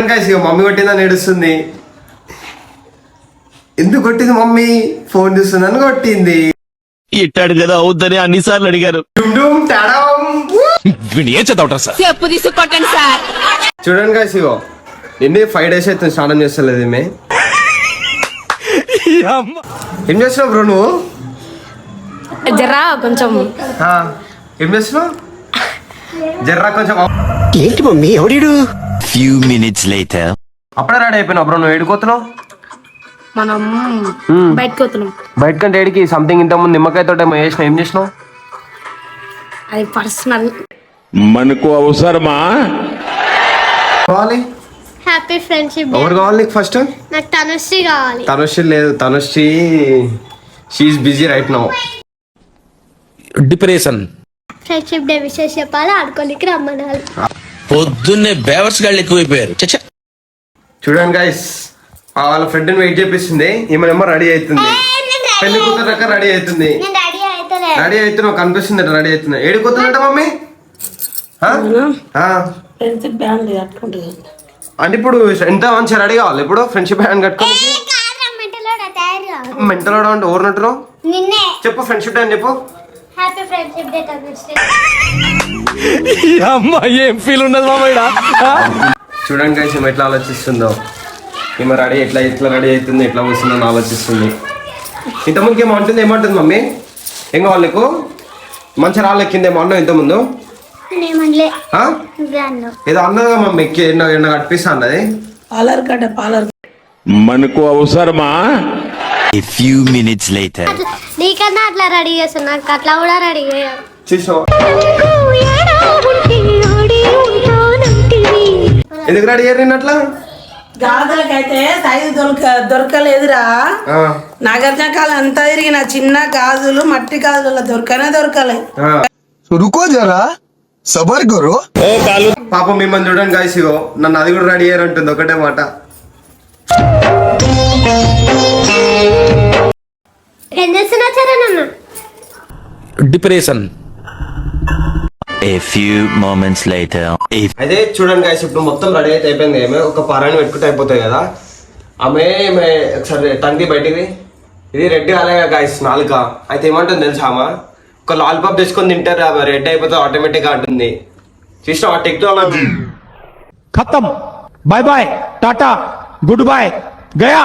చూడండి guys, ఇక mummy కొట్టిందని ఏడుస్తుంది. ఎందుకు కొట్టింది మమ్మీ? ఫోన్ చూస్తుందని కొట్టింది. ఇట్టాడు కదా అవుద్దని అన్నిసార్లు అడిగారు. ఏం చదవటం సార్? చెప్పు తీసుకొట్టండి సార్. చూడండి guys, ఇగో ఎన్ని 5 days అయితే స్నానం చేస్తలేదు ఏమే. ఏం చేస్తున్నావు బ్రో నువ్వు? జరా కొంచెం ఏం చేస్తున్నావు? జర్రా కొంచెం. ఏంటి మమ్మీ ఎవడీడు? Few minutes later. అప్పుడే రెడీ అయిపోయినావు బ్రో, నువ్వు ఏడుకోతున్నావు? మనం బయటకు పోతున్నాం. బయట కంటే ఏడికి సంథింగ్ ఇంత ముందు నిమ్మకాయ తోట వేసిన. ఏం చేసినావు? అది పర్సనల్. మనకు అవసరమా? కావాలి హ్యాపీ ఫ్రెండ్షిప్. ఎవరు కావాలి నీకు ఫస్ట్? నాకు తనుశ్రీ కావాలి. తనుశ్రీ లేదు, Tanushree she is busy right now. Depression. Friendship day విషయం చెప్పాలి, ఆడుకోనికి రమ్మనాలి. పొద్దున్నే బేవర్స్ గాళ్ళు ఎక్కువైపోయారు. చూడండి గైస్, వాళ్ళ ఫ్రెండ్ వెయిట్ చేపిస్తుంది. ఈమెనేమో రెడీ అవుతుంది, పెళ్లి కూతురు రక రెడీ అవుతుంది. రెడీ అవుతున్నావు కనిపిస్తుంది, రెడీ అవుతున్నా. ఏడుకోతుందంట మమ్మీ. అంటే ఇప్పుడు ఎంత మంచిగా రెడీ కావాలి ఇప్పుడు ఫ్రెండ్షిప్ హ్యాండ్ కట్టుకొని. మెంటల్ అంటే ఊరినట్టున్నావు. చెప్పు ఫ్రెండ్షిప్ డే అని చెప్పు. Happy friendship day Tanushree. అమ్మాయి ఏం ఫీల్ ఉన్నది మామయ్య. చూడండి గైస్ ఈమె ఎట్లా ఆలోచిస్తుందో. ఈమె రెడీ ఎట్లా రెడీ అవుతుంది, ఎట్లా వస్తుందని ఆలోచిస్తుంది. ఇంతకుముందుకి ఏమంటుంది? ఏమంటుంది మమ్మీ? ఏం కావాలి నీకు? మంచి రాళ్ళెక్కిందేమో అన్నావు ఇంతకుముందు. ఏదో అన్నదా మమ్మీ ఎండ కట్టిస్తా అన్నది. మనకు అవసరమా? A few minutes later. నీకన్నా అట్లా రెడీ చేస్తాను, నాకు అట్లా కూడా రెడీ చేయాలి. చూసావా ఎందుకు రెడీ అయ్యారు అట్లా? గాజులకైతే సైజు దొరకలేదురా. నాగార్జున కాలం అంతా తిరిగిన చిన్న గాజులు మట్టి గాజుల దొరకలే. रुको जरा सबर करो. పాపం మిమ్మల్ని చూడండి గైస్, ఇగో నన్ను అది కూడా రెడీ అయ్యారు అంటుంది ఒకటే మాట. ఏం చేస్తున్నా Charan? Depression. A few moments later. అయితే చూడండి గైస్, ఇప్పుడు మొత్తం రెడీ అయితే అయిపోయింది. ఏమే ఒక పారాయణ పెట్టుకుంటే అయిపోతాయి కదా. ఆమె ఒకసారి తండ్రి బయటికి ఇది రెడ్ కాలేగా గైస్ నాలుక. అయితే ఏమంటుంది తెలుసా, ఆమె ఒక లాలిపాప్ తెచ్చుకొని తింటారు, ఆమె రెడ్ అయిపోతే ఆటోమేటిక్గా అంటుంది. చూసినా ఆ టెక్నాలజీ. खत्म. Bye bye tata good bye गया.